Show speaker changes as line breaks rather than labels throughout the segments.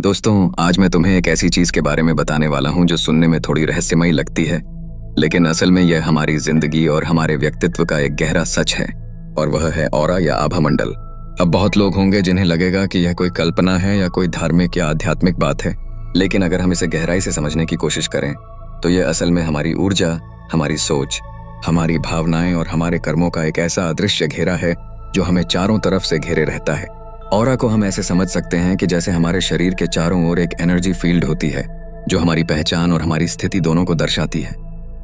दोस्तों, आज मैं तुम्हें एक ऐसी चीज के बारे में बताने वाला हूँ जो सुनने में थोड़ी रहस्यमयी लगती है, लेकिन असल में यह हमारी जिंदगी और हमारे व्यक्तित्व का एक गहरा सच है। और वह है ऑरा या आभा मंडल। अब बहुत लोग होंगे जिन्हें लगेगा कि यह कोई कल्पना है या कोई धार्मिक या आध्यात्मिक बात है, लेकिन अगर हम इसे गहराई से समझने की कोशिश करें तो यह असल में हमारी ऊर्जा, हमारी सोच, हमारी भावनाएं और हमारे कर्मों का एक ऐसा अदृश्य घेरा है जो हमें चारों तरफ से घेरे रहता है। ऑरा को हम ऐसे समझ सकते हैं कि जैसे हमारे शरीर के चारों ओर एक एनर्जी फील्ड होती है जो हमारी पहचान और हमारी स्थिति दोनों को दर्शाती है।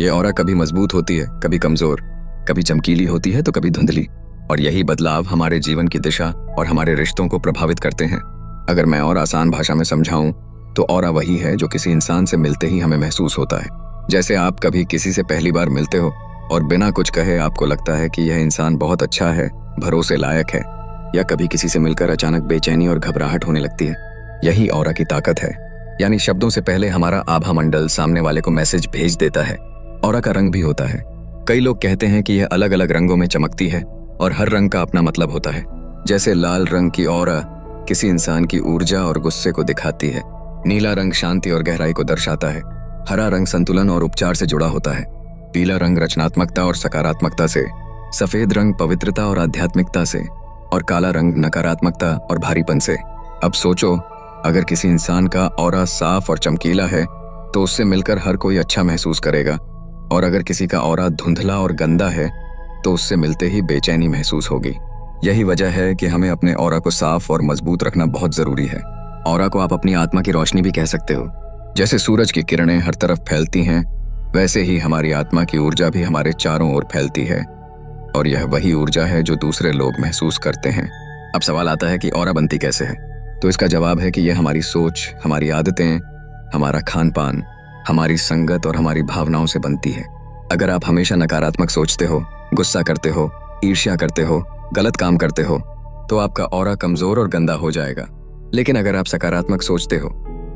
ये ऑरा कभी मजबूत होती है, कभी कमजोर, कभी चमकीली होती है तो कभी धुंधली, और यही बदलाव हमारे जीवन की दिशा और हमारे रिश्तों को प्रभावित करते हैं। अगर मैं और आसान भाषा में समझाऊं तो ऑरा वही है जो किसी इंसान से मिलते ही हमें महसूस होता है। जैसे आप कभी किसी से पहली बार मिलते हो और बिना कुछ कहे आपको लगता है कि यह इंसान बहुत अच्छा है, भरोसे लायक है, या कभी किसी से मिलकर अचानक बेचैनी और घबराहट होने लगती है। यही ऑरा की ताकत है, यानी शब्दों से पहले हमारा आभा मंडल सामने वाले को मैसेज भेज देता है। ऑरा का रंग भी होता है। कई लोग कहते हैं कि यह अलग अलग रंगों में चमकती है और हर रंग का अपना मतलब होता है। जैसे लाल रंग की ऑरा किसी इंसान की ऊर्जा और गुस्से को दिखाती है, नीला रंग शांति और गहराई को दर्शाता है, हरा रंग संतुलन और उपचार से जुड़ा होता है, पीला रंग रचनात्मकता और सकारात्मकता से, सफेद रंग पवित्रता और आध्यात्मिकता से, और काला रंग नकारात्मकता और भारीपन से। अब सोचो, अगर किसी इंसान का ऑरा साफ और चमकीला है तो उससे मिलकर हर कोई अच्छा महसूस करेगा, और अगर किसी का ऑरा धुंधला और गंदा है तो उससे मिलते ही बेचैनी महसूस होगी। यही वजह है कि हमें अपने ऑरा को साफ और मजबूत रखना बहुत जरूरी है। ऑरा को आप अपनी आत्मा की रोशनी भी कह सकते हो। जैसे सूरज की किरणें हर तरफ फैलती हैं, वैसे ही हमारी आत्मा की ऊर्जा भी हमारे चारों ओर फैलती है, और यह वही ऊर्जा है जो दूसरे लोग महसूस करते हैं। अब सवाल आता है कि ऑरा बनती कैसे है, तो इसका जवाब है कि यह हमारी सोच, हमारी आदतें, हमारा खान पान, हमारी संगत और हमारी भावनाओं से बनती है। अगर आप हमेशा नकारात्मक सोचते हो, गुस्सा करते हो, ईर्ष्या करते हो, गलत काम करते हो, तो आपका ऑरा कमजोर और गंदा हो जाएगा। लेकिन अगर आप सकारात्मक सोचते हो,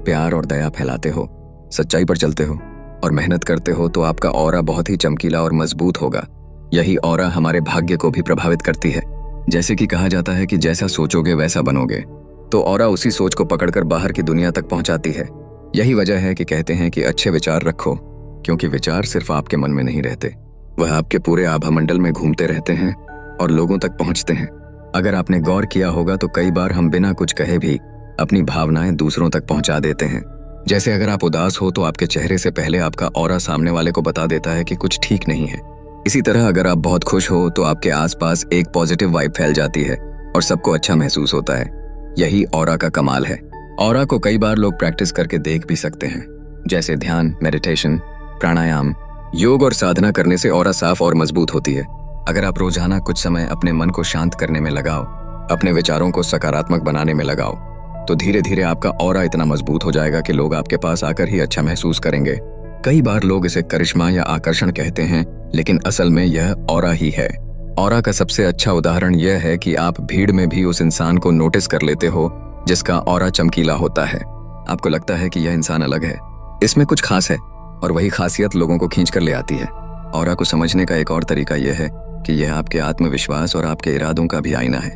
प्यार और दया फैलाते हो, सच्चाई पर चलते हो और मेहनत करते हो, तो आपका ऑरा बहुत ही चमकीला और मजबूत होगा। यही ऑरा हमारे भाग्य को भी प्रभावित करती है। जैसे कि कहा जाता है कि जैसा सोचोगे वैसा बनोगे, तो ऑरा उसी सोच को पकड़कर बाहर की दुनिया तक पहुंचाती है। यही वजह है कि कहते हैं कि अच्छे विचार रखो, क्योंकि विचार सिर्फ आपके मन में नहीं रहते, वह आपके पूरे आभा मंडल में घूमते रहते हैं और लोगों तक पहुंचते हैं। अगर आपने गौर किया होगा तो कई बार हम बिना कुछ कहे भी अपनी भावनाएं दूसरों तक पहुंचा देते हैं। जैसे अगर आप उदास हो तो आपके चेहरे से पहले आपका ऑरा सामने वाले को बता देता है कि कुछ ठीक नहीं है। इसी तरह अगर आप बहुत खुश हो तो आपके आसपास एक पॉजिटिव वाइब फैल जाती है और सबको अच्छा महसूस होता है। यही ऑरा का कमाल है। ऑरा को कई बार लोग प्रैक्टिस करके देख भी सकते हैं, जैसे ध्यान, मेडिटेशन, प्राणायाम, योग और साधना करने से ऑरा साफ और मजबूत होती है। अगर आप रोजाना कुछ समय अपने मन को शांत करने में लगाओ, अपने विचारों को सकारात्मक बनाने में लगाओ, तो धीरे धीरे आपका ऑरा इतना मजबूत हो जाएगा कि लोग आपके पास आकर ही अच्छा महसूस करेंगे। कई बार लोग इसे करिश्मा या आकर्षण कहते हैं, लेकिन असल में यह ऑरा ही है। ऑरा का सबसे अच्छा उदाहरण यह है कि आप भीड़ में भी उस इंसान को नोटिस कर लेते हो जिसका ऑरा चमकीला होता है। आपको लगता है कि यह इंसान अलग है, इसमें कुछ खास है, और वही खासियत लोगों को खींच कर ले आती है। ऑरा को समझने का एक और तरीका यह है कि यह आपके आत्मविश्वास और आपके इरादों का भी आईना है।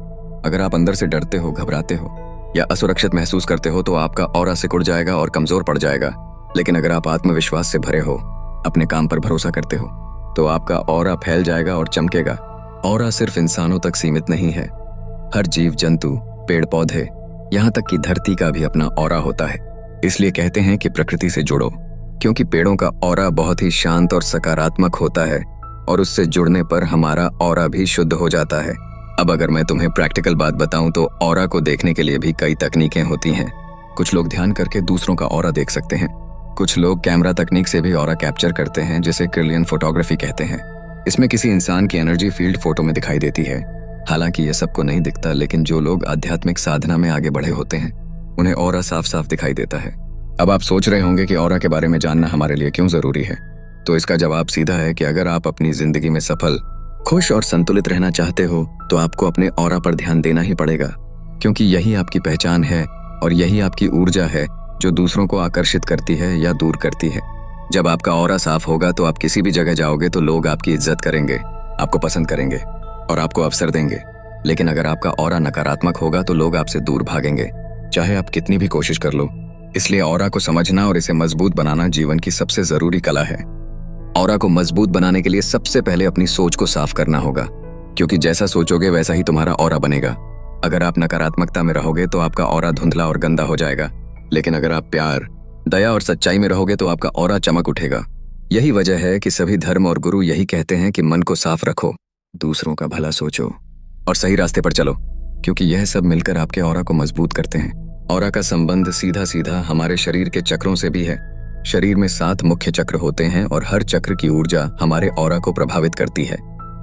अगर आप अंदर से डरते हो, घबराते हो या असुरक्षित महसूस करते हो तो आपका ऑरा सिकुड़ जाएगा और कमजोर पड़ जाएगा। लेकिन अगर आप आत्मविश्वास से भरे हो, अपने काम पर भरोसा करते हो, तो आपका ऑरा फैल जाएगा और चमकेगा। ऑरा सिर्फ इंसानों तक सीमित नहीं है। हर जीव जंतु, पेड़ पौधे, यहाँ तक कि धरती का भी अपना ऑरा होता है। इसलिए कहते हैं कि प्रकृति से जुड़ो, क्योंकि पेड़ों का ऑरा बहुत ही शांत और सकारात्मक होता है, और उससे जुड़ने पर हमारा ऑरा भी शुद्ध हो जाता है। अब अगर मैं तुम्हें प्रैक्टिकल बात बताऊं तो ऑरा को देखने के लिए भी कई तकनीकें होती हैं। कुछ लोग ध्यान करके दूसरों का ऑरा देख सकते हैं। कुछ लोग कैमरा तकनीक से भी ऑरा कैप्चर करते हैं, जिसे क्रिलियन फोटोग्राफी कहते हैं। इसमें किसी इंसान की एनर्जी फील्ड फोटो में दिखाई देती है। हालांकि यह सबको नहीं दिखता, लेकिन जो लोग आध्यात्मिक साधना में आगे बढ़े होते हैं उन्हें ऑरा साफ साफ दिखाई देता है। अब आप सोच रहे होंगे कि ऑरा के बारे में जानना हमारे लिए क्यों जरूरी है, तो इसका जवाब सीधा है कि अगर आप अपनी जिंदगी में सफल, खुश और संतुलित रहना चाहते हो तो आपको अपने ऑरा पर ध्यान देना ही पड़ेगा, क्योंकि यही आपकी पहचान है और यही आपकी ऊर्जा है जो दूसरों को आकर्षित करती है या दूर करती है। जब आपका ऑरा साफ होगा तो आप किसी भी जगह जाओगे तो लोग आपकी इज्जत करेंगे, आपको पसंद करेंगे और आपको अवसर देंगे। लेकिन अगर आपका ऑरा नकारात्मक होगा तो लोग आपसे दूर भागेंगे चाहे आप कितनी भी कोशिश कर लो। इसलिए ऑरा को समझना और इसे मजबूत बनाना जीवन की सबसे जरूरी कला है। ऑरा को मजबूत बनाने के लिए सबसे पहले अपनी सोच को साफ करना होगा, क्योंकि जैसा सोचोगे वैसा ही तुम्हारा ऑरा बनेगा। अगर आप नकारात्मकता में रहोगे तो आपका ऑरा धुंधला और गंदा हो जाएगा, लेकिन अगर आप प्यार, दया और सच्चाई में रहोगे तो आपका ऑरा चमक उठेगा। यही वजह है कि सभी धर्म और गुरु यही कहते हैं कि मन को साफ रखो, दूसरों का भला सोचो और सही रास्ते पर चलो, क्योंकि यह सब मिलकर आपके ऑरा को मजबूत करते हैं। ऑरा का संबंध सीधा सीधा हमारे शरीर के चक्रों से भी है। शरीर में 7 मुख्य चक्र होते हैं और हर चक्र की ऊर्जा हमारे ऑरा को प्रभावित करती है।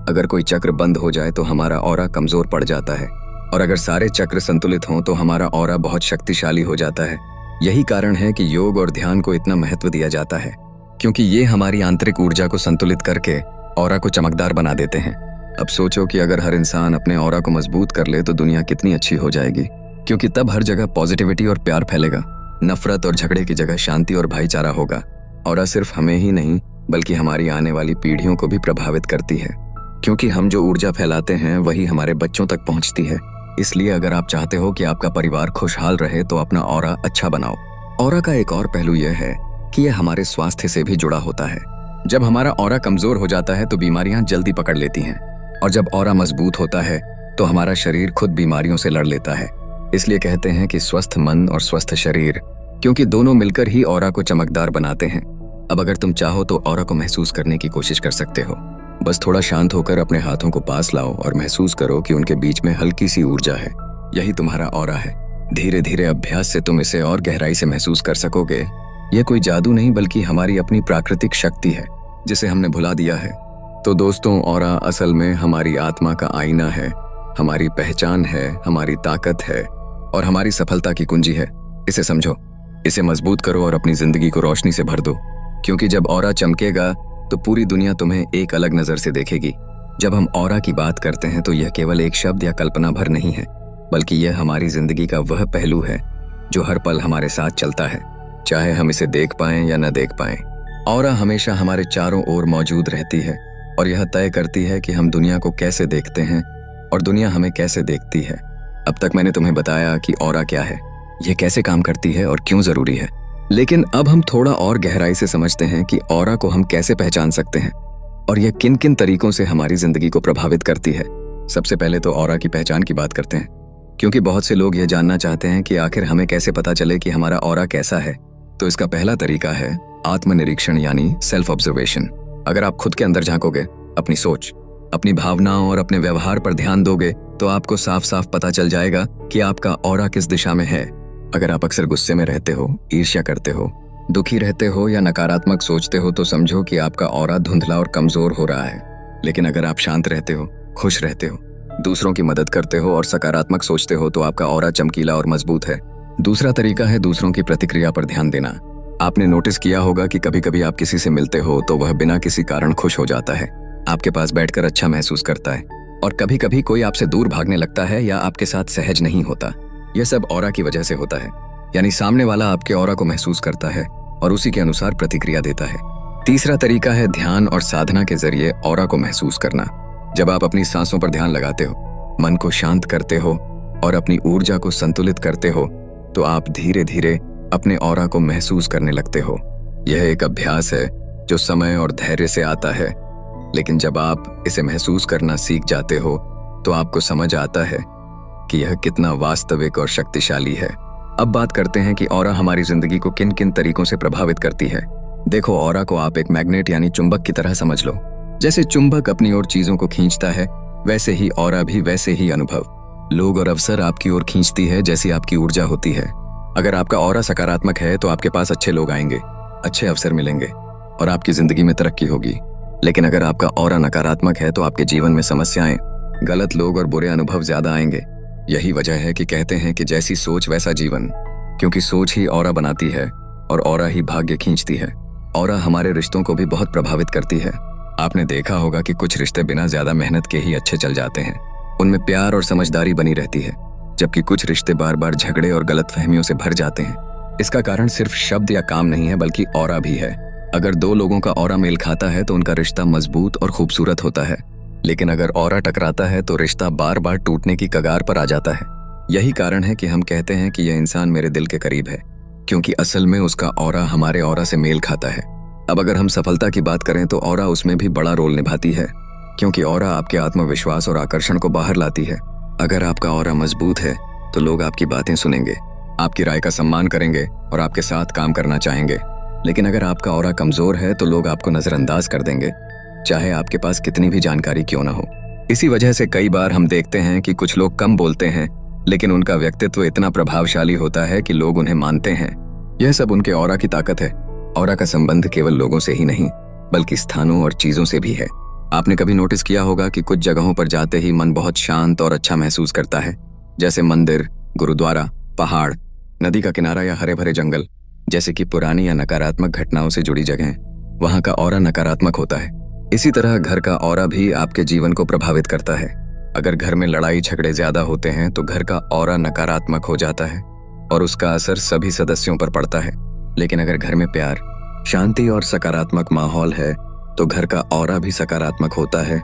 अगर कोई चक्र बंद हो जाए तो हमारा ऑरा कमजोर पड़ जाता है, और अगर सारे चक्र संतुलित हों तो हमारा ऑरा बहुत शक्तिशाली हो जाता है। यही कारण है कि योग और ध्यान को इतना महत्व दिया जाता है, क्योंकि ये हमारी आंतरिक ऊर्जा को संतुलित करके ऑरा को चमकदार बना देते हैं। अब सोचो कि अगर हर इंसान अपने ऑरा को मजबूत कर ले तो दुनिया कितनी अच्छी हो जाएगी, क्योंकि तब हर जगह पॉजिटिविटी और प्यार फैलेगा। नफरत और झगड़े की जगह शांति और भाईचारा होगा। ऑरा सिर्फ हमें ही नहीं बल्कि हमारी आने वाली पीढ़ियों को भी प्रभावित करती है, क्योंकि हम जो ऊर्जा फैलाते हैं वही हमारे बच्चों तक पहुंचती है। इसलिए अगर आप चाहते हो कि आपका परिवार खुशहाल रहे तो अपना ऑरा अच्छा बनाओ। ऑरा का एक और पहलू यह है कि यह हमारे स्वास्थ्य से भी जुड़ा होता है। जब हमारा ऑरा कमजोर हो जाता है तो बीमारियां जल्दी पकड़ लेती हैं, और जब ऑरा मजबूत होता है तो हमारा शरीर खुद बीमारियों से लड़ लेता है। इसलिए कहते हैं कि स्वस्थ मन और स्वस्थ शरीर, क्योंकि दोनों मिलकर ही ऑरा को चमकदार बनाते हैं। अब अगर तुम चाहो तो ऑरा को महसूस करने की कोशिश कर सकते हो। बस थोड़ा शांत होकर अपने हाथों को पास लाओ और महसूस करो कि उनके बीच में हल्की सी ऊर्जा है। यही तुम्हारा ऑरा है। धीरे धीरे अभ्यास से तुम इसे और गहराई से महसूस कर सकोगे। यह कोई जादू नहीं बल्कि हमारी अपनी प्राकृतिक शक्ति है, जिसे हमने भुला दिया है। तो दोस्तों, ऑरा असल में हमारी आत्मा का आईना है, हमारी पहचान है, हमारी ताकत है और हमारी सफलता की कुंजी है। इसे समझो, इसे मजबूत करो और अपनी जिंदगी को रोशनी से भर दो, क्योंकि जब ऑरा चमकेगा तो पूरी दुनिया तुम्हें एक अलग नजर से देखेगी। जब हम ऑरा की बात करते हैं तो यह केवल एक शब्द या कल्पना भर नहीं है, बल्कि यह हमारी जिंदगी का वह पहलू है जो हर पल हमारे साथ चलता है, चाहे हम इसे देख पाएं या न देख पाएं। ऑरा हमेशा हमारे चारों ओर मौजूद रहती है और यह तय करती है कि हम दुनिया को कैसे देखते हैं और दुनिया हमें कैसे देखती है। अब तक मैंने तुम्हें बताया कि ऑरा क्या है, यह कैसे काम करती है और क्यों जरूरी है। लेकिन अब हम थोड़ा और गहराई से समझते हैं कि ऑरा को हम कैसे पहचान सकते हैं और यह किन किन तरीकों से हमारी जिंदगी को प्रभावित करती है। सबसे पहले तो ऑरा की पहचान की बात करते हैं, क्योंकि बहुत से लोग यह जानना चाहते हैं कि आखिर हमें कैसे पता चले कि हमारा ऑरा कैसा है। तो इसका पहला तरीका है आत्मनिरीक्षण यानी सेल्फ ऑब्जर्वेशन। अगर आप खुद के अंदर झांकोगे, अपनी सोच, अपनी भावनाओं और अपने व्यवहार पर ध्यान दोगे तो आपको साफ साफ पता चल जाएगा कि आपका ऑरा किस दिशा में है। अगर आप अक्सर गुस्से में रहते हो, ईर्ष्या करते हो, दुखी रहते हो या नकारात्मक सोचते हो तो समझो कि आपका ऑरा धुंधला और कमजोर हो रहा है। लेकिन अगर आप शांत रहते हो, खुश रहते हो, दूसरों की मदद करते हो और सकारात्मक सोचते हो तो आपका ऑरा चमकीला और मजबूत है। दूसरा तरीका है दूसरों की प्रतिक्रिया पर ध्यान देना। आपने नोटिस किया होगा कि कभी कभी आप किसी से मिलते हो तो वह बिना किसी कारण खुश हो जाता है, आपके पास बैठकर अच्छा महसूस करता है, और कभी कभी कोई आपसे दूर भागने लगता है या आपके साथ सहज नहीं होता। यह सब ऑरा की वजह से होता है, यानी सामने वाला आपके ऑरा को महसूस करता है और उसी के अनुसार प्रतिक्रिया देता है। तीसरा तरीका है ध्यान और साधना के जरिए ऑरा को महसूस करना। जब आप अपनी सांसों पर ध्यान लगाते हो, मन को शांत करते हो और अपनी ऊर्जा को संतुलित करते हो तो आप धीरे धीरे अपने ऑरा को महसूस करने लगते हो। यह एक अभ्यास है जो समय और धैर्य से आता है, लेकिन जब आप इसे महसूस करना सीख जाते हो तो आपको समझ आता है कि यह कितना वास्तविक और शक्तिशाली है। अब बात करते हैं कि ऑरा हमारी जिंदगी को किन किन तरीकों से प्रभावित करती है। देखो, ऑरा को आप एक मैग्नेट यानी चुंबक की तरह समझ लो। जैसे चुंबक अपनी ओर चीजों को खींचता है, वैसे ही ऑरा भी वैसे ही अनुभव, लोग और अवसर आपकी ओर खींचती है जैसी आपकी ऊर्जा होती है। अगर आपका ऑरा सकारात्मक है तो आपके पास अच्छे लोग आएंगे, अच्छे अवसर मिलेंगे और आपकी जिंदगी में तरक्की होगी। लेकिन अगर आपका ऑरा नकारात्मक है तो आपके जीवन में समस्याएं, गलत लोग और बुरे अनुभव ज्यादा आएंगे। यही वजह है कि कहते हैं कि जैसी सोच वैसा जीवन, क्योंकि सोच ही ऑरा बनाती है और ऑरा ही भाग्य खींचती है। ऑरा हमारे रिश्तों को भी बहुत प्रभावित करती है। आपने देखा होगा कि कुछ रिश्ते बिना ज्यादा मेहनत के ही अच्छे चल जाते हैं, उनमें प्यार और समझदारी बनी रहती है, जबकि कुछ रिश्ते बार बार झगड़े और गलतफहमियों से भर जाते हैं। इसका कारण सिर्फ शब्द या काम नहीं है बल्कि ऑरा भी है। अगर दो लोगों का ऑरा मेल खाता है तो उनका रिश्ता मजबूत और खूबसूरत होता है, लेकिन अगर ऑरा टकराता है तो रिश्ता बार बार टूटने की कगार पर आ जाता है। यही कारण है कि हम कहते हैं कि यह इंसान मेरे दिल के करीब है, क्योंकि असल में उसका ऑरा हमारे ऑरा से मेल खाता है। अब अगर हम सफलता की बात करें तो ऑरा उसमें भी बड़ा रोल निभाती है, क्योंकि ऑरा आपके आत्मविश्वास और आकर्षण को बाहर लाती है। अगर आपका ऑरा मजबूत है तो लोग आपकी बातें सुनेंगे, आपकी राय का सम्मान करेंगे और आपके साथ काम करना चाहेंगे। लेकिन अगर आपका ऑरा कमजोर है तो लोग आपको नजरअंदाज कर देंगे, चाहे आपके पास कितनी भी जानकारी क्यों ना हो। इसी वजह से कई बार हम देखते हैं कि कुछ लोग कम बोलते हैं, लेकिन उनका व्यक्तित्व इतना प्रभावशाली होता है कि लोग उन्हें मानते हैं। यह सब उनके ऑरा की ताकत है। ऑरा का संबंध केवल लोगों से ही नहीं, बल्कि स्थानों और चीजों से भी है। आपने कभी नोटिस किया होगा कि कुछ जगहों पर जाते ही मन बहुत शांत और अच्छा महसूस करता है, जैसे मंदिर, गुरुद्वारा, पहाड़, नदी का किनारा या हरे भरे जंगल। जैसे कि पुरानी या नकारात्मक घटनाओं से जुड़ी जगहें, वहां का ऑरा नकारात्मक होता है। इसी तरह घर का ऑरा भी आपके जीवन को प्रभावित करता है। अगर घर में लड़ाई झगड़े ज्यादा होते हैं तो घर का ऑरा नकारात्मक हो जाता है और उसका असर सभी सदस्यों पर पड़ता है। लेकिन अगर घर में प्यार, शांति और सकारात्मक माहौल है तो घर का ऑरा भी सकारात्मक होता है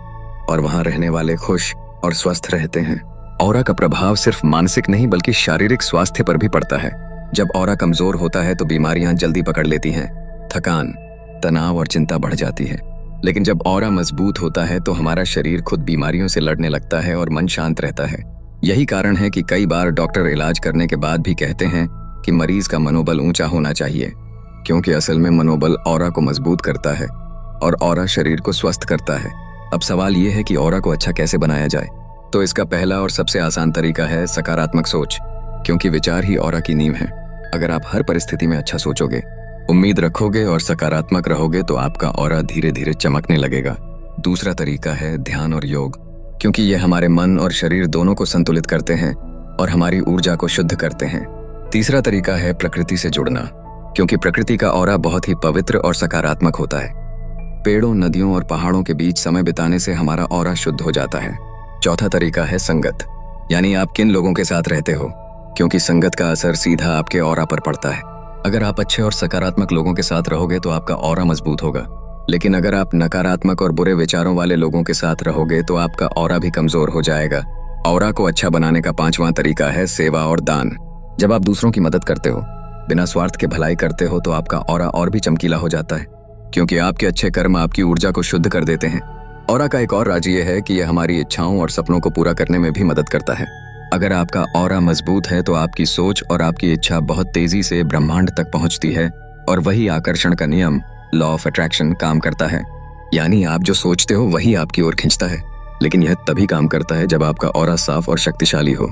और वहां रहने वाले खुश और स्वस्थ रहते हैं। ऑरा का प्रभाव सिर्फ मानसिक नहीं बल्कि शारीरिक स्वास्थ्य पर भी पड़ता है। जब ऑरा कमजोर होता है तो बीमारियां जल्दी पकड़ लेती हैं, थकान, तनाव और चिंता बढ़ जाती है। लेकिन जब ऑरा मजबूत होता है तो हमारा शरीर खुद बीमारियों से लड़ने लगता है और मन शांत रहता है। यही कारण है कि कई बार डॉक्टर इलाज करने के बाद भी कहते हैं कि मरीज का मनोबल ऊंचा होना चाहिए, क्योंकि असल में मनोबल ऑरा को मजबूत करता है और ऑरा शरीर को स्वस्थ करता है। अब सवाल ये है कि ऑरा को अच्छा कैसे बनाया जाए। तो इसका पहला और सबसे आसान तरीका है सकारात्मक सोच, क्योंकि विचार ही ऑरा की नींव है। अगर आप हर परिस्थिति में अच्छा सोचोगे, उम्मीद रखोगे और सकारात्मक रहोगे तो आपका ऑरा धीरे धीरे चमकने लगेगा। दूसरा तरीका है ध्यान और योग, क्योंकि ये हमारे मन और शरीर दोनों को संतुलित करते हैं और हमारी ऊर्जा को शुद्ध करते हैं। तीसरा तरीका है प्रकृति से जुड़ना, क्योंकि प्रकृति का ऑरा बहुत ही पवित्र और सकारात्मक होता है। पेड़ों, नदियों और पहाड़ों के बीच समय बिताने से हमारा ऑरा शुद्ध हो जाता है। चौथा तरीका है संगत, यानी आप किन लोगों के साथ रहते हो, क्योंकि संगत का असर सीधा आपके ऑरा पर पड़ता है। अगर आप अच्छे और सकारात्मक लोगों के साथ रहोगे तो आपका ऑरा मजबूत होगा, लेकिन अगर आप नकारात्मक और बुरे विचारों वाले लोगों के साथ रहोगे तो आपका ऑरा भी कमजोर हो जाएगा। ऑरा को अच्छा बनाने का पांचवां तरीका है सेवा और दान। जब आप दूसरों की मदद करते हो, बिना स्वार्थ के भलाई करते हो, तो आपका ऑरा और भी चमकीला हो जाता है, क्योंकि आपके अच्छे कर्म आपकी ऊर्जा को शुद्ध कर देते हैं। ऑरा का एक और राज ये है कि यह हमारी इच्छाओं और सपनों को पूरा करने में भी मदद करता है। अगर आपका ऑरा मजबूत है तो आपकी सोच और आपकी इच्छा बहुत तेजी से ब्रह्मांड तक पहुंचती है और वही आकर्षण का नियम, लॉ ऑफ अट्रैक्शन, काम करता है। यानी आप जो सोचते हो वही आपकी ओर खींचता है। लेकिन यह तभी काम करता है जब आपका ऑरा साफ और शक्तिशाली हो।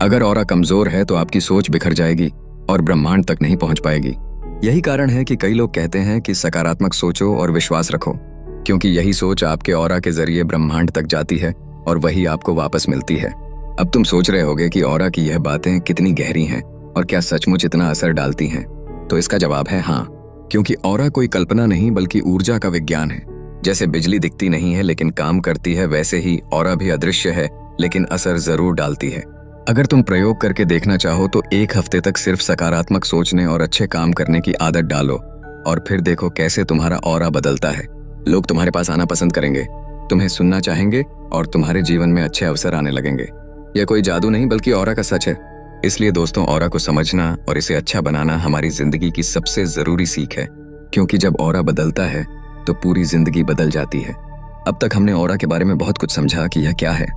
अगर ऑरा कमजोर है तो आपकी सोच बिखर जाएगी और ब्रह्मांड तक नहीं पहुंच पाएगी। यही कारण है कि कई लोग कहते हैं कि सकारात्मक सोचो और विश्वास रखो, क्योंकि यही सोच आपके ऑरा के जरिए ब्रह्मांड तक जाती है और वही आपको वापस मिलती है। अब तुम सोच रहे होगे कि ऑरा की यह बातें कितनी गहरी हैं और क्या सचमुच इतना असर डालती हैं? तो इसका जवाब है हाँ, क्योंकि ऑरा कोई कल्पना नहीं बल्कि ऊर्जा का विज्ञान है। जैसे बिजली दिखती नहीं है लेकिन काम करती है, वैसे ही ऑरा भी अदृश्य है लेकिन असर जरूर डालती है। अगर तुम प्रयोग करके देखना चाहो तो एक हफ्ते तक सिर्फ सकारात्मक सोचने और अच्छे काम करने की आदत डालो और फिर देखो कैसे तुम्हारा ऑरा बदलता है। लोग तुम्हारे पास आना पसंद करेंगे, तुम्हें सुनना चाहेंगे और तुम्हारे जीवन में अच्छे अवसर आने लगेंगे। यह कोई जादू नहीं बल्कि ऑरा का सच है। इसलिए दोस्तों, ऑरा को समझना और इसे अच्छा बनाना हमारी जिंदगी की सबसे जरूरी सीख है, क्योंकि जब ऑरा बदलता है तो पूरी जिंदगी बदल जाती है। अब तक हमने ऑरा के बारे में बहुत कुछ समझा कि यह क्या है,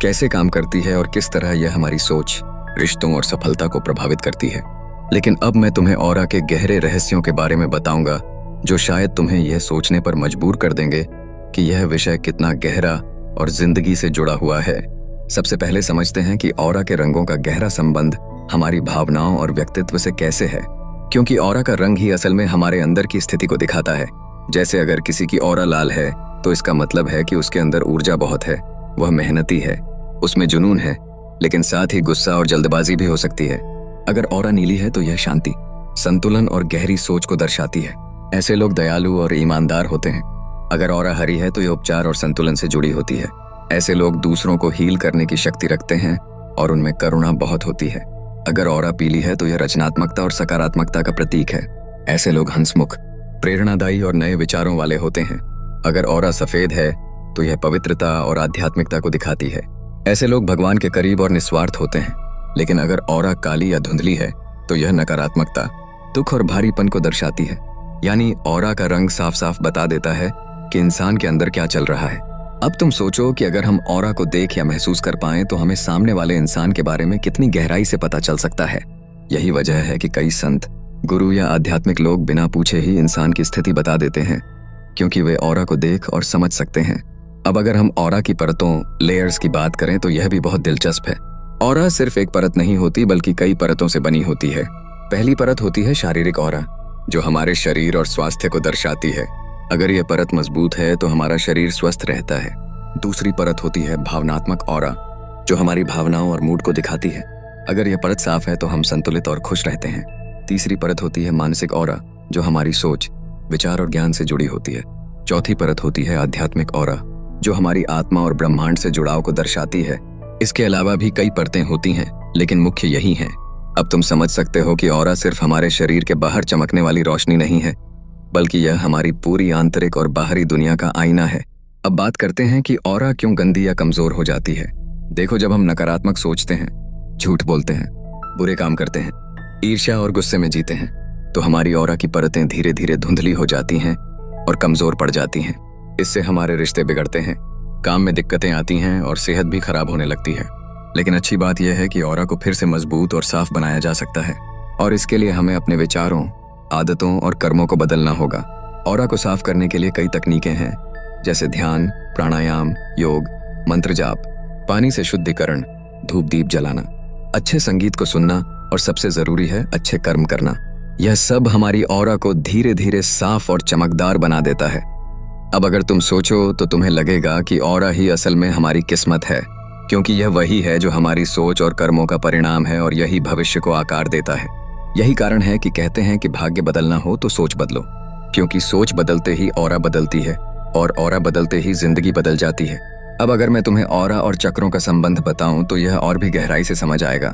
कैसे काम करती है और किस तरह यह हमारी सोच, रिश्तों और सफलता को प्रभावित करती है। लेकिन अब मैं तुम्हें ऑरा के गहरे रहस्यों के बारे में बताऊंगा, जो शायद तुम्हें यह सोचने पर मजबूर कर देंगे कि यह विषय कितना गहरा और जिंदगी से जुड़ा हुआ है। सबसे पहले समझते हैं कि ऑरा के रंगों का गहरा संबंध हमारी भावनाओं और व्यक्तित्व से कैसे है, क्योंकि ऑरा का रंग ही असल में हमारे अंदर की स्थिति को दिखाता है। जैसे अगर किसी की ऑरा लाल है तो इसका मतलब है कि उसके अंदर ऊर्जा बहुत है, वह मेहनती है, उसमें जुनून है, लेकिन साथ ही गुस्सा और जल्दबाजी भी हो सकती है। अगर ऑरा नीली है तो यह शांति, संतुलन और गहरी सोच को दर्शाती है। ऐसे लोग दयालु और ईमानदार होते हैं। अगर ऑरा हरी है तो यह उपचार और संतुलन से जुड़ी होती है। ऐसे लोग दूसरों को हील करने की शक्ति रखते हैं और उनमें करुणा बहुत होती है। अगर ऑरा पीली है तो यह रचनात्मकता और सकारात्मकता का प्रतीक है। ऐसे लोग हंसमुख, प्रेरणादायी और नए विचारों वाले होते हैं। अगर ऑरा सफेद है तो यह पवित्रता और आध्यात्मिकता को दिखाती है। ऐसे लोग भगवान के करीब और निस्वार्थ होते हैं। लेकिन अगर ऑरा काली या धुंधली है तो यह नकारात्मकता, दुख और भारीपन को दर्शाती है। यानी ऑरा का रंग साफ साफ बता देता है कि इंसान के अंदर क्या चल रहा है। अब तुम सोचो कि अगर हम ऑरा को देख या महसूस कर पाएं तो हमें सामने वाले इंसान के बारे में कितनी गहराई से पता चल सकता है। यही वजह है कि कई संत, गुरु या आध्यात्मिक लोग बिना पूछे ही इंसान की स्थिति बता देते हैं, क्योंकि वे ऑरा को देख और समझ सकते हैं। अब अगर हम ऑरा की परतों, लेयर्स की बात करें तो यह भी बहुत दिलचस्प है। ऑरा सिर्फ एक परत नहीं होती बल्कि कई परतों से बनी होती है। पहली परत होती है शारीरिक ऑरा, जो हमारे शरीर और स्वास्थ्य को दर्शाती है। अगर यह परत मजबूत है तो हमारा शरीर स्वस्थ रहता है। दूसरी परत होती है भावनात्मक ऑरा, जो हमारी भावनाओं और मूड को दिखाती है। अगर यह परत साफ है तो हम संतुलित और खुश रहते हैं। तीसरी परत होती है मानसिक ऑरा, जो हमारी सोच, विचार और ज्ञान से जुड़ी होती है। चौथी परत होती है आध्यात्मिक ऑरा, जो हमारी आत्मा और ब्रह्मांड से जुड़ाव को दर्शाती है। इसके अलावा भी कई परतें होती हैं, लेकिन मुख्य यही है। अब तुम समझ सकते हो कि ऑरा सिर्फ हमारे शरीर के बाहर चमकने वाली रोशनी नहीं है, बल्कि यह हमारी पूरी आंतरिक और बाहरी दुनिया का आईना है। अब बात करते हैं कि ऑरा क्यों गंदी या कमजोर हो जाती है। देखो, जब हम नकारात्मक सोचते हैं, झूठ बोलते हैं, बुरे काम करते हैं, ईर्ष्या और गुस्से में जीते हैं, तो हमारी ऑरा की परतें धीरे धीरे धुंधली हो जाती हैं और कमजोर पड़ जाती हैं। इससे हमारे रिश्ते बिगड़ते हैं, काम में दिक्कतें आती हैं और सेहत भी खराब होने लगती है। लेकिन अच्छी बात यह है कि ऑरा को फिर से मजबूत और साफ बनाया जा सकता है, और इसके लिए हमें अपने विचारों, आदतों और कर्मों को बदलना होगा। ऑरा को साफ करने के लिए कई तकनीकें हैं, जैसे ध्यान, प्राणायाम, योग, मंत्र जाप, पानी से शुद्धिकरण, धूप दीप जलाना, अच्छे संगीत को सुनना और सबसे जरूरी है अच्छे कर्म करना। यह सब हमारी ऑरा को धीरे धीरे साफ और चमकदार बना देता है। अब अगर तुम सोचो तो तुम्हें लगेगा कि ऑरा ही असल में हमारी किस्मत है, क्योंकि यह वही है जो हमारी सोच और कर्मों का परिणाम है और यही भविष्य को आकार देता है। यही कारण है कि कहते हैं कि भाग्य बदलना हो तो सोच बदलो, क्योंकि सोच बदलते ही ऑरा बदलती है और ऑरा बदलते ही जिंदगी बदल जाती है। अब अगर मैं तुम्हें ऑरा और चक्रों का संबंध बताऊं तो यह और भी गहराई से समझ आएगा।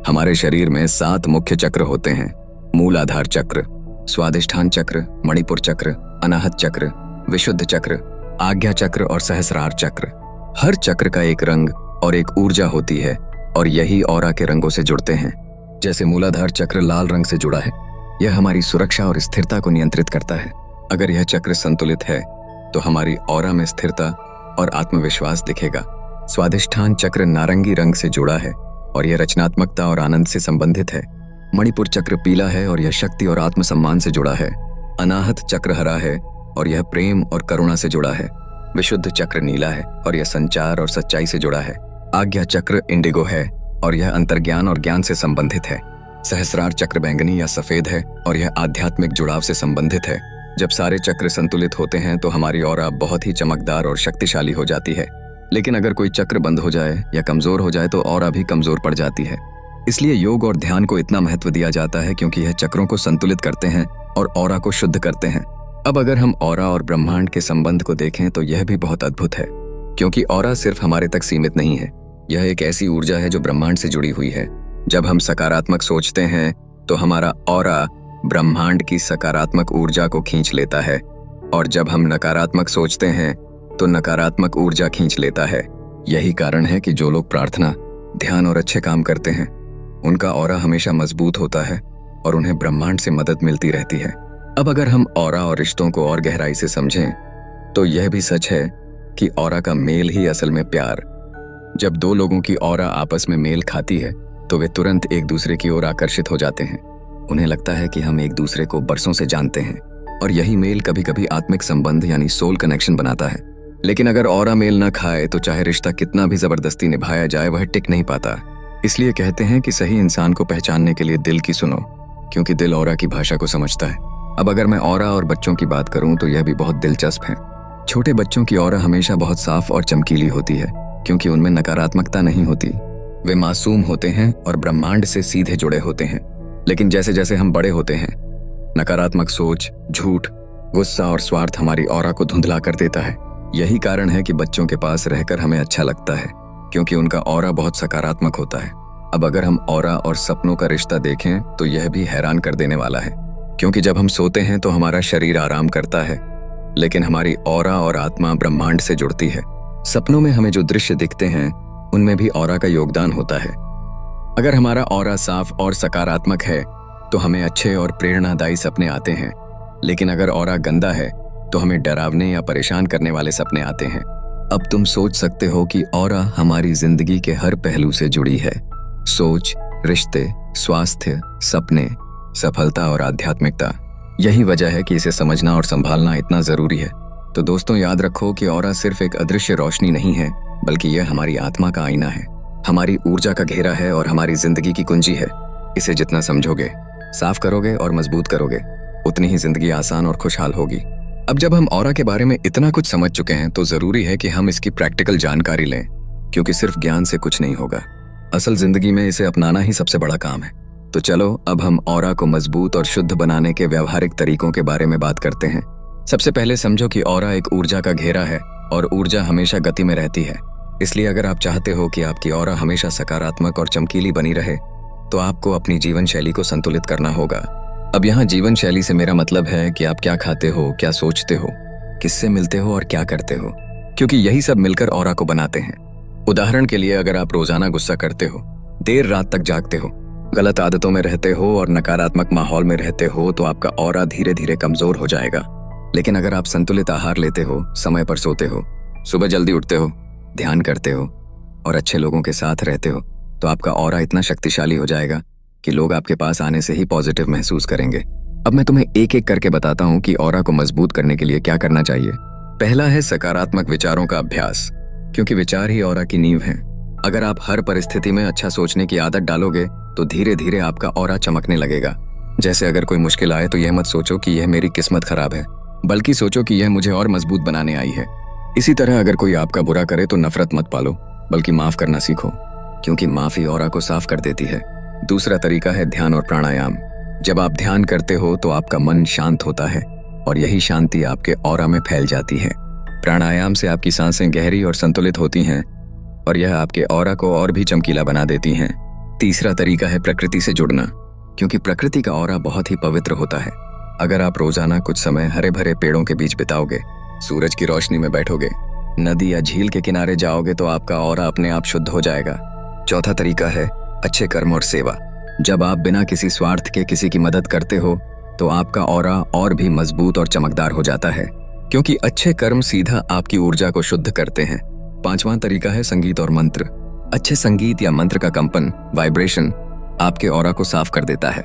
हमारे शरीर में 7 मुख्य चक्र होते हैं। मूलाधार चक्र, स्वादिष्ठान चक्र, मणिपुर चक्र, अनाहत चक्र, विशुद्ध चक्र, आज्ञा चक्र और सहस्रार चक्र। हर चक्र का एक रंग और एक ऊर्जा होती है और यही ऑरा के रंगों से जुड़ते हैं। जैसे मूलाधार चक्र लाल रंग से जुड़ा है, यह हमारी सुरक्षा और स्थिरता को नियंत्रित करता है। अगर यह चक्र संतुलित है तो हमारी ऑरा में स्थिरता और आत्मविश्वास दिखेगा। स्वादिष्ठान चक्र नारंगी रंग से जुड़ा है और यह रचनात्मकता और आनंद से संबंधित है। मणिपुर चक्र पीला है और यह शक्ति और आत्मसम्मान से जुड़ा है। अनाहत चक्र हरा है और यह प्रेम और करुणा से जुड़ा है। विशुद्ध चक्र नीला है और यह संचार और सच्चाई से जुड़ा है। आज्ञा चक्र इंडिगो है और यह अंतर्ज्ञान और ज्ञान से संबंधित है। सहस्रार चक्र बैंगनी या सफेद है और यह आध्यात्मिक जुड़ाव से संबंधित है। जब सारे चक्र संतुलित होते हैं तो हमारी ऑरा बहुत ही चमकदार और शक्तिशाली हो जाती है। लेकिन अगर कोई चक्र बंद हो जाए या कमजोर हो जाए तो ऑरा भी कमजोर पड़ जाती है। इसलिए योग और ध्यान को इतना महत्व दिया जाता है, क्योंकि यह चक्रों को संतुलित करते हैं और ऑरा को शुद्ध करते हैं। अब अगर हम ऑरा और ब्रह्मांड के संबंध को देखें तो यह भी बहुत अद्भुत है, क्योंकि ऑरा सिर्फ हमारे तक सीमित नहीं है। यह एक ऐसी ऊर्जा है जो ब्रह्मांड से जुड़ी हुई है। जब हम सकारात्मक सोचते हैं तो हमारा ऑरा ब्रह्मांड की सकारात्मक ऊर्जा को खींच लेता है, और जब हम नकारात्मक सोचते हैं तो नकारात्मक ऊर्जा खींच लेता है। यही कारण है कि जो लोग प्रार्थना, ध्यान और अच्छे काम करते हैं, उनका ऑरा हमेशा मजबूत होता है और उन्हें ब्रह्मांड से मदद मिलती रहती है। अब अगर हम ऑरा और रिश्तों को और गहराई से समझें तो यह भी सच है कि ऑरा का मेल ही असल में प्यार। जब दो लोगों की ऑरा आपस में मेल खाती है तो वे तुरंत एक दूसरे की ओर आकर्षित हो जाते हैं। उन्हें लगता है कि हम एक दूसरे को बरसों से जानते हैं, और यही मेल कभी कभी आत्मिक संबंध यानी सोल कनेक्शन बनाता है। लेकिन अगर ऑरा मेल न खाए तो चाहे रिश्ता कितना भी जबरदस्ती निभाया जाए, वह टिक नहीं पाता। इसलिए कहते हैं कि सही इंसान को पहचानने के लिए दिल की सुनो, क्योंकि दिल ऑरा की भाषा को समझता है। अब अगर मैं ऑरा और बच्चों की बात करूं तो यह भी बहुत दिलचस्प है। छोटे बच्चों की ऑरा हमेशा बहुत साफ और चमकीली होती है, क्योंकि उनमें नकारात्मकता नहीं होती। वे मासूम होते हैं और ब्रह्मांड से सीधे जुड़े होते हैं। लेकिन जैसे जैसे हम बड़े होते हैं, नकारात्मक सोच, झूठ, गुस्सा और स्वार्थ हमारी ऑरा को धुंधला कर देता है। यही कारण है कि बच्चों के पास रहकर हमें अच्छा लगता है, क्योंकि उनका ऑरा बहुत सकारात्मक होता है। अब अगर हम ऑरा और सपनों का रिश्ता देखें तो यह भी हैरान कर देने वाला है, क्योंकि जब हम सोते हैं तो हमारा शरीर आराम करता है, लेकिन हमारी ऑरा और आत्मा ब्रह्मांड से जुड़ती है। सपनों में हमें जो दृश्य दिखते हैं उनमें भी ऑरा का योगदान होता है। अगर हमारा ऑरा साफ और सकारात्मक है तो हमें अच्छे और प्रेरणादायी सपने आते हैं, लेकिन अगर ऑरा गंदा है तो हमें डरावने या परेशान करने वाले सपने आते हैं। अब तुम सोच सकते हो कि ऑरा हमारी जिंदगी के हर पहलू से जुड़ी है। सोच, रिश्ते, स्वास्थ्य, सपने, सफलता और आध्यात्मिकता। यही वजह है कि इसे समझना और संभालना इतना जरूरी है। तो दोस्तों, याद रखो कि ऑरा सिर्फ एक अदृश्य रोशनी नहीं है, बल्कि यह हमारी आत्मा का आईना है, हमारी ऊर्जा का घेरा है और हमारी जिंदगी की कुंजी है। इसे जितना समझोगे, साफ करोगे और मजबूत करोगे, उतनी ही जिंदगी आसान और खुशहाल होगी। अब जब हम ऑरा के बारे में इतना कुछ समझ चुके हैं तो जरूरी है कि हम इसकी प्रैक्टिकल जानकारी लें, क्योंकि सिर्फ ज्ञान से कुछ नहीं होगा। असल जिंदगी में इसे अपनाना ही सबसे बड़ा काम है। तो चलो अब हम ऑरा को मजबूत और शुद्ध बनाने के व्यावहारिक तरीकों के बारे में बात करते हैं। सबसे पहले समझो कि ऑरा एक ऊर्जा का घेरा है और ऊर्जा हमेशा गति में रहती है। इसलिए अगर आप चाहते हो कि आपकी ऑरा हमेशा सकारात्मक और चमकीली बनी रहे, तो आपको अपनी जीवन शैली को संतुलित करना होगा। अब यहाँ जीवन शैली से मेरा मतलब है कि आप क्या खाते हो, क्या सोचते हो, किससे मिलते हो और क्या करते हो, क्योंकि यही सब मिलकर ऑरा को बनाते हैं। उदाहरण के लिए, अगर आप रोजाना गुस्सा करते हो, देर रात तक जागते हो, गलत आदतों में रहते हो और नकारात्मक माहौल में रहते हो, तो आपका ऑरा धीरे धीरे कमजोर हो जाएगा। लेकिन अगर आप संतुलित आहार लेते हो, समय पर सोते हो, सुबह जल्दी उठते हो, ध्यान करते हो और अच्छे लोगों के साथ रहते हो, तो आपका ऑरा इतना शक्तिशाली हो जाएगा कि लोग आपके पास आने से ही पॉजिटिव महसूस करेंगे। अब मैं तुम्हें एक एक करके बताता हूँ कि ऑरा को मजबूत करने के लिए क्या करना चाहिए। पहला है सकारात्मक विचारों का अभ्यास, क्योंकि विचार ही ऑरा की नींव है। अगर आप हर परिस्थिति में अच्छा सोचने की आदत डालोगे तो धीरे धीरे आपका ऑरा चमकने लगेगा। जैसे अगर कोई मुश्किल आए तो यह मत सोचो कि यह मेरी किस्मत खराब है, बल्कि सोचो कि यह मुझे और मजबूत बनाने आई है। इसी तरह अगर कोई आपका बुरा करे तो नफरत मत पालो, बल्कि माफ करना सीखो, क्योंकि माफी ऑरा को साफ कर देती है। दूसरा तरीका है ध्यान और प्राणायाम। जब आप ध्यान करते हो तो आपका मन शांत होता है और यही शांति आपके ऑरा में फैल जाती है। प्राणायाम से आपकी सांसें गहरी और संतुलित होती हैं और यह आपके ऑरा को और भी चमकीला बना देती हैं। तीसरा तरीका है प्रकृति से जुड़ना, क्योंकि प्रकृति का ऑरा बहुत ही पवित्र होता है। अगर आप रोजाना कुछ समय हरे भरे पेड़ों के बीच बिताओगे, सूरज की रोशनी में बैठोगे, नदी या झील के किनारे जाओगे, तो आपका ऑरा अपने आप शुद्ध हो जाएगा। चौथा तरीका है अच्छे कर्म और सेवा। जब आप बिना किसी स्वार्थ के किसी की मदद करते हो तो आपका ऑरा और भी मजबूत और चमकदार हो जाता है, क्योंकि अच्छे कर्म सीधा आपकी ऊर्जा को शुद्ध करते हैं। पांचवा तरीका है संगीत और मंत्र। अच्छे संगीत या मंत्र का कंपन, वाइब्रेशन, आपके ऑरा को साफ कर देता है।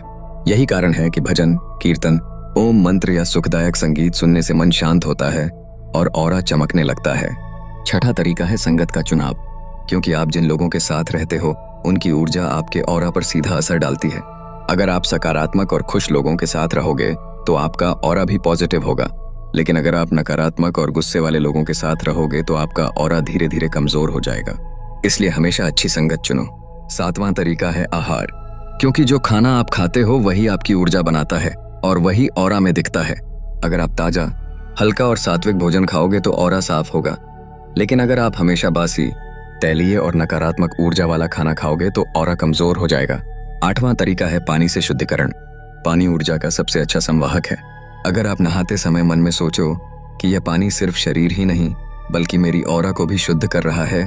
यही कारण है कि भजन, कीर्तन, ओम मंत्र या सुखदायक संगीत सुनने से मन शांत होता है और ऑरा चमकने लगता है। छठा तरीका है संगत का चुनाव, क्योंकि आप जिन लोगों के साथ रहते हो उनकी ऊर्जा आपके ऑरा पर सीधा असर डालती है। अगर आप सकारात्मक और खुश लोगों के साथ रहोगे तो आपका ऑरा भी पॉजिटिव होगा, लेकिन अगर आप नकारात्मक और गुस्से वाले लोगों के साथ रहोगे तो आपका ऑरा धीरे धीरे कमजोर हो जाएगा। इसलिए हमेशा अच्छी संगत चुनो। सातवां तरीका है आहार, क्योंकि जो खाना आप खाते हो वही आपकी ऊर्जा बनाता है और वही ऑरा में दिखता है। अगर आप ताजा, हल्का और सात्विक भोजन खाओगे तो ऑरा साफ होगा, लेकिन अगर आप हमेशा बासी, तैलीय और नकारात्मक ऊर्जा वाला खाना खाओगे तो ऑरा कमजोर हो जाएगा। आठवां तरीका है पानी से शुद्धिकरण। पानी ऊर्जा का सबसे अच्छा संवाहक है। अगर आप नहाते समय मन में सोचो कि यह पानी सिर्फ शरीर ही नहीं बल्कि मेरी ऑरा को भी शुद्ध कर रहा है,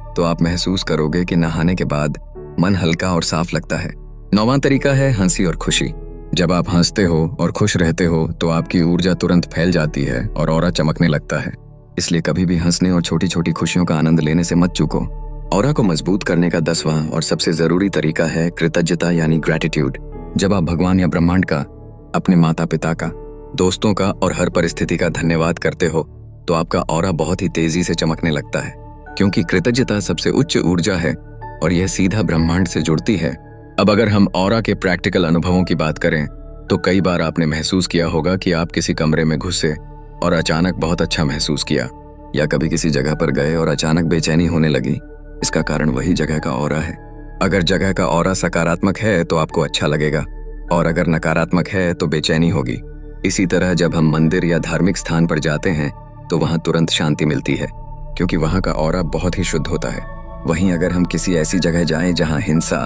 तो आप महसूस करोगे कि नहाने के बाद मन हल्का और साफ लगता है। नौवां तरीका है हंसी और खुशी। जब आप हंसते हो और खुश रहते हो तो आपकी ऊर्जा तुरंत फैल जाती है और ऑरा चमकने लगता है। इसलिए कभी भी हंसने और छोटी छोटी खुशियों का आनंद लेने से मत चूको। ऑरा को मजबूत करने का 10वां और सबसे जरूरी तरीका है कृतज्ञता यानी ग्रैटिट्यूड। जब आप भगवान या ब्रह्मांड का, अपने माता पिता का, दोस्तों का और हर परिस्थिति का धन्यवाद करते हो तो आपका ऑरा बहुत ही तेजी से चमकने लगता है, क्योंकि कृतज्ञता सबसे उच्च ऊर्जा है और यह सीधा ब्रह्मांड से जुड़ती है। अब अगर हम ऑरा के प्रैक्टिकल अनुभवों की बात करें तो कई बार आपने महसूस किया होगा कि आप किसी कमरे में घुसे और अचानक बहुत अच्छा महसूस किया, या कभी किसी जगह पर गए और अचानक बेचैनी होने लगी। इसका कारण वही जगह का ऑरा है। अगर जगह का ऑरा सकारात्मक है तो आपको अच्छा लगेगा और अगर नकारात्मक है तो बेचैनी होगी। इसी तरह जब हम मंदिर या धार्मिक स्थान पर जाते हैं तो वहां तुरंत शांति मिलती है, क्योंकि वहां का ऑरा बहुत ही शुद्ध होता है। वहीं अगर हम किसी ऐसी जगह जाएं जहां हिंसा,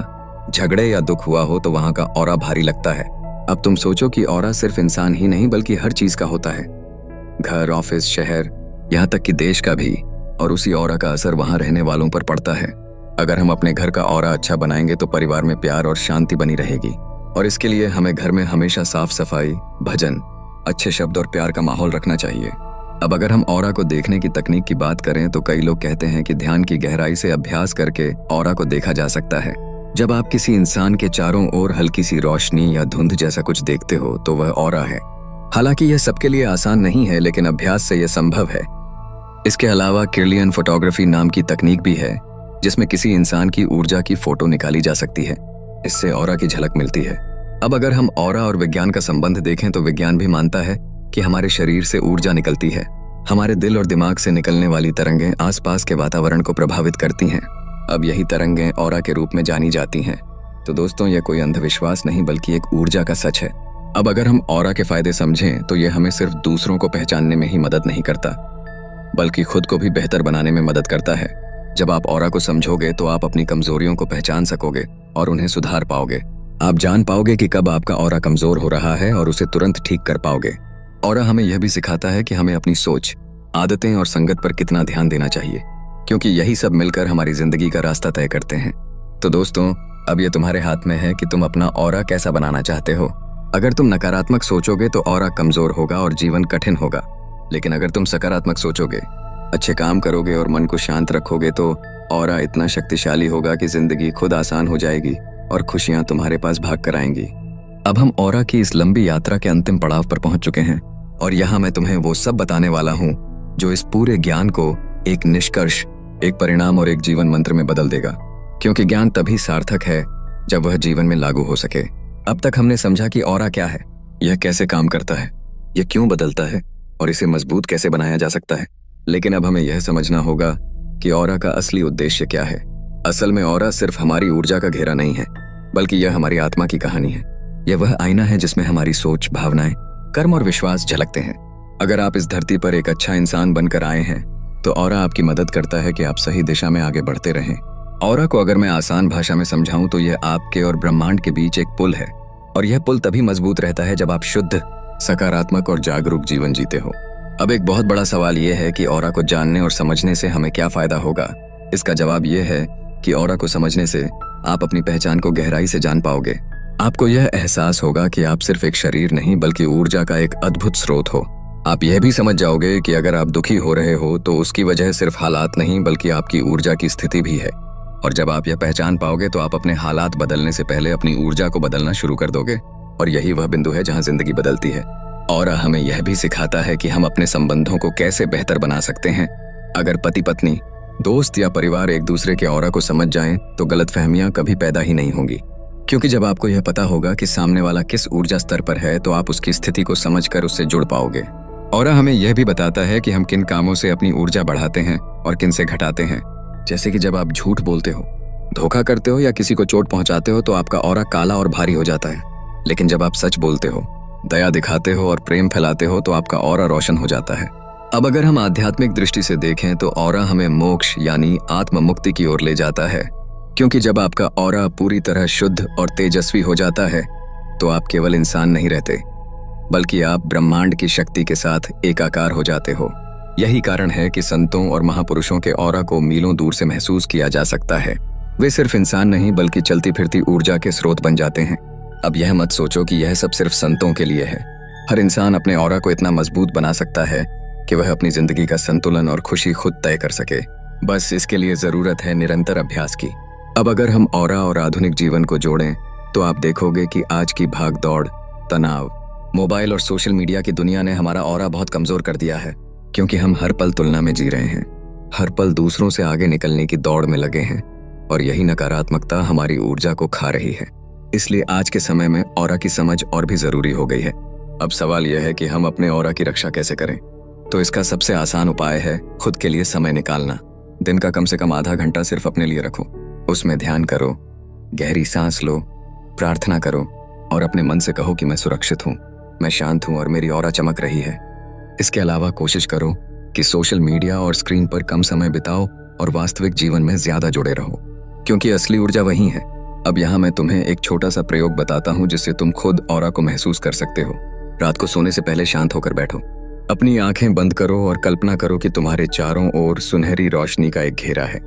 झगड़े या दुख हुआ हो तो वहां का ऑरा भारी लगता है। अब तुम सोचो कि ऑरा सिर्फ इंसान ही नहीं बल्कि हर चीज का होता है, घर, ऑफिस, शहर, यहाँ तक कि देश का भी, और उसी ऑरा का असर वहां रहने वालों पर पड़ता है। अगर हम अपने घर का ऑरा अच्छा बनाएंगे तो परिवार में प्यार और शांति बनी रहेगी। और इसके लिए हमें घर में हमेशा साफ सफाई, भजन, अच्छे शब्द और प्यार का माहौल रखना चाहिए। अब अगर हम ऑरा को देखने की तकनीक की बात करें तो कई लोग कहते हैं कि ध्यान की गहराई से अभ्यास करके ऑरा को देखा जा सकता है। जब आप किसी इंसान के चारों ओर हल्की सी रोशनी या धुंध जैसा कुछ देखते हो तो वह ऑरा है। हालांकि यह सबके लिए आसान नहीं है, लेकिन अभ्यास से यह संभव है। इसके अलावा किर्लियन फोटोग्राफी नाम की तकनीक भी है, जिसमें किसी इंसान की ऊर्जा की फोटो निकाली जा सकती है। इससे ऑरा की झलक मिलती है। अब अगर हम ऑरा और विज्ञान का संबंध देखें तो विज्ञान भी मानता है कि हमारे शरीर से ऊर्जा निकलती है। हमारे दिल और दिमाग से निकलने वाली तरंगें आसपास के वातावरण को प्रभावित करती हैं। अब यही तरंगें ऑरा के रूप में जानी जाती हैं। तो दोस्तों, यह कोई अंधविश्वास नहीं बल्कि एक ऊर्जा का सच है। अब अगर हम ऑरा के फायदे समझें तो यह हमें सिर्फ दूसरों को पहचानने में ही मदद नहीं करता, बल्कि खुद को भी बेहतर बनाने में मदद करता है। जब आप ऑरा को समझोगे तो आप अपनी कमजोरियों को पहचान सकोगे और उन्हें सुधार पाओगे। आप जान पाओगे कि कब आपका ऑरा कमजोर हो रहा है और उसे तुरंत ठीक कर पाओगे। ऑरा हमें यह भी सिखाता है कि हमें अपनी सोच, आदतें और संगत पर कितना ध्यान देना चाहिए, क्योंकि यही सब मिलकर हमारी जिंदगी का रास्ता तय करते हैं। तो दोस्तों, अब ये तुम्हारे हाथ में है कि तुम अपना ऑरा कैसा बनाना चाहते हो। अगर तुम नकारात्मक सोचोगे तो ऑरा कमजोर होगा और जीवन कठिन होगा। लेकिन अगर तुम सकारात्मक सोचोगे, अच्छे काम करोगे और मन को शांत रखोगे तो ऑरा इतना शक्तिशाली होगा कि जिंदगी खुद आसान हो जाएगी और खुशियां तुम्हारे पास भाग कर आएंगी। अब हम ऑरा की इस लंबी यात्रा के अंतिम पड़ाव पर पहुंच चुके हैं और यहाँ मैं तुम्हें वो सब बताने वाला हूँ जो इस पूरे ज्ञान को एक निष्कर्ष, एक परिणाम और एक जीवन मंत्र में बदल देगा। क्योंकि ज्ञान तभी सार्थक है जब वह जीवन में लागू हो सके। अब तक हमने समझा कि ऑरा क्या है, यह कैसे काम करता है, यह क्यों बदलता है और इसे मजबूत कैसे बनाया जा सकता है। लेकिन अब हमें यह समझना होगा कि ऑरा का असली उद्देश्य क्या है। असल में ऑरा सिर्फ हमारी ऊर्जा का घेरा नहीं है, बल्कि यह हमारी आत्मा की कहानी है। यह वह आईना है जिसमें हमारी सोच, भावनाएं, कर्म और विश्वास झलकते हैं। अगर आप इस धरती पर एक अच्छा इंसान बनकर आए हैं तो ऑरा आपकी मदद करता है कि आप सही दिशा में आगे बढ़ते रहें। ऑरा को अगर मैं आसान भाषा में समझाऊं तो यह आपके और ब्रह्मांड के बीच एक पुल है, और यह पुल तभी मजबूत रहता है जब आप शुद्ध, सकारात्मक और जागरूक जीवन जीते हो। अब एक बहुत बड़ा सवाल यह है कि ऑरा को जानने और समझने से हमें क्या फायदा होगा। इसका जवाब यह है कि ऑरा को समझने से आप अपनी पहचान को गहराई से जान पाओगे। आपको यह एहसास होगा कि आप सिर्फ एक शरीर नहीं बल्कि ऊर्जा का एक अद्भुत स्रोत हो। आप यह भी समझ जाओगे कि अगर आप दुखी हो रहे हो तो उसकी वजह सिर्फ हालात नहीं बल्कि आपकी ऊर्जा की स्थिति भी है। और जब आप यह पहचान पाओगे तो आप अपने हालात बदलने से पहले अपनी ऊर्जा को बदलना शुरू कर दोगे, और यही वह बिंदु है जहां जिंदगी बदलती है। ऑरा हमें यह भी सिखाता है कि हम अपने संबंधों को कैसे बेहतर बना सकते हैं। अगर पति पत्नी, दोस्त या परिवार एक दूसरे के ऑरा को समझ जाएं तो गलतफहमियां कभी पैदा ही नहीं होंगी, क्योंकि जब आपको यह पता होगा कि सामने वाला किस ऊर्जा स्तर पर है तो आप उसकी स्थिति को समझकर उससे जुड़ पाओगे। ऑरा हमें यह भी बताता है कि हम किन कामों से अपनी ऊर्जा बढ़ाते हैं और किन से घटाते हैं। जैसे कि जब आप झूठ बोलते हो, धोखा करते हो या किसी को चोट पहुंचाते हो तो आपका ऑरा काला और भारी हो जाता है। लेकिन जब आप सच बोलते हो, दया दिखाते हो और प्रेम फैलाते हो तो आपका ऑरा रोशन हो जाता है। अब अगर हम आध्यात्मिक दृष्टि से देखें तो ऑरा हमें मोक्ष यानी आत्म मुक्ति की ओर ले जाता है, क्योंकि जब आपका ऑरा पूरी तरह शुद्ध और तेजस्वी हो जाता है तो आप केवल इंसान नहीं रहते, बल्कि आप ब्रह्मांड की शक्ति के साथ एकाकार हो जाते हो। यही कारण है कि संतों और महापुरुषों के ऑरा को मीलों दूर से महसूस किया जा सकता है। वे सिर्फ इंसान नहीं बल्कि चलती फिरती ऊर्जा के स्रोत बन जाते हैं। अब यह मत सोचो कि यह सब सिर्फ संतों के लिए है। हर इंसान अपने ऑरा को इतना मजबूत बना सकता है कि वह अपनी जिंदगी का संतुलन और खुशी खुद तय कर सके। बस इसके लिए जरूरत है निरंतर अभ्यास की। अब अगर हम ऑरा और आधुनिक जीवन को जोड़ें तो आप देखोगे कि आज की भाग दौड़, तनाव, मोबाइल और सोशल मीडिया की दुनिया ने हमारा ऑरा बहुत कमजोर कर दिया है, क्योंकि हम हर पल तुलना में जी रहे हैं, हर पल दूसरों से आगे निकलने की दौड़ में लगे हैं, और यही नकारात्मकता हमारी ऊर्जा को खा रही है। इसलिए आज के समय में ऑरा की समझ और भी जरूरी हो गई है। अब सवाल यह है कि हम अपने ऑरा की रक्षा कैसे करें। तो इसका सबसे आसान उपाय है खुद के लिए समय निकालना। दिन का कम से कम आधा घंटा सिर्फ अपने लिए रखो। उसमें ध्यान करो, गहरी सांस लो, प्रार्थना करो और अपने मन से कहो कि मैं सुरक्षित हूँ, मैं शांत हूँ और मेरी ऑरा चमक रही है। इसके अलावा कोशिश करो कि सोशल मीडिया और स्क्रीन पर कम समय बिताओ और वास्तविक जीवन में ज्यादा जुड़े रहो, क्योंकि असली ऊर्जा वही है। अब यहाँ मैं तुम्हें एक छोटा सा प्रयोग बताता हूँ जिससे तुम खुद ऑरा को महसूस कर सकते हो। रात को सोने से पहले शांत होकर बैठो, अपनी आंखें बंद करो और कल्पना करो कि तुम्हारे चारों ओर सुनहरी रोशनी का एक घेरा है।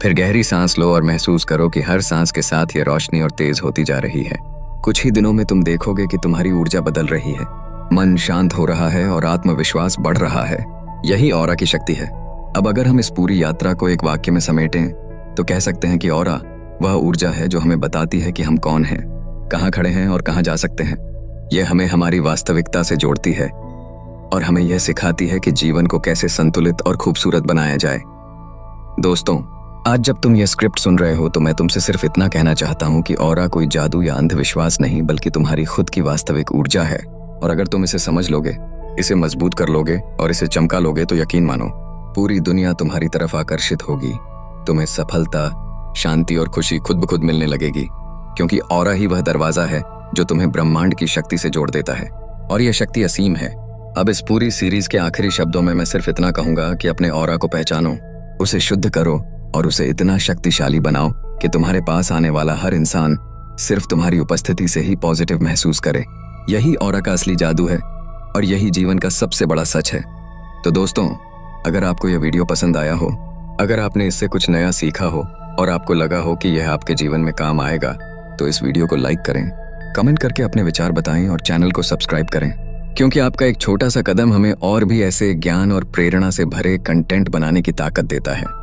फिर गहरी सांस लो और महसूस करो कि हर सांस के साथ ये रोशनी और तेज होती जा रही है। कुछ ही दिनों में तुम देखोगे कि तुम्हारी ऊर्जा बदल रही है, मन शांत हो रहा है और आत्मविश्वास बढ़ रहा है। यही ऑरा की शक्ति है। अब अगर हम इस पूरी यात्रा को एक वाक्य में समेटें तो कह सकते हैं कि ऑरा वह ऊर्जा है जो हमें बताती है कि हम कौन हैं, कहाँ खड़े हैं और कहाँ जा सकते हैं। यह हमें हमारी वास्तविकता से जोड़ती है और हमें यह सिखाती है कि जीवन को कैसे संतुलित और खूबसूरत बनाया जाए। दोस्तों, आज जब तुम यह स्क्रिप्ट सुन रहे हो तो मैं तुमसे सिर्फ इतना कहना चाहता हूँ कि ऑरा कोई जादू या अंधविश्वास नहीं, बल्कि तुम्हारी खुद की वास्तविक ऊर्जा है। और अगर तुम इसे समझ लोगे, इसे मजबूत कर लोगे और इसे चमका लोगे तो यकीन मानो, पूरी दुनिया तुम्हारी तरफ आकर्षित होगी। तुम्हें सफलता, शांति और खुशी खुद ब खुद मिलने लगेगी, क्योंकि ऑरा ही वह दरवाजा है जो तुम्हें ब्रह्मांड की शक्ति से जोड़ देता है। और यह शक्ति असीम है। अब इस पूरी सीरीज के आखिरी शब्दों में मैं सिर्फ इतना कहूंगा कि अपने ऑरा को पहचानो, उसे शुद्ध करो और उसे इतना शक्तिशाली बनाओ कि तुम्हारे पास आने वाला हर इंसान सिर्फ तुम्हारी उपस्थिति से ही पॉजिटिव महसूस करे। यही ऑरा का असली जादू है और यही जीवन का सबसे बड़ा सच है। तो दोस्तों, अगर आपको यह वीडियो पसंद आया हो, अगर आपने इससे कुछ नया सीखा हो और आपको लगा हो कि यह आपके जीवन में काम आएगा, तो इस वीडियो को लाइक करें, कमेंट करके अपने विचार बताएं और चैनल को सब्सक्राइब करें, क्योंकि आपका एक छोटा सा कदम हमें और भी ऐसे ज्ञान और प्रेरणा से भरे कंटेंट बनाने की ताकत देता है।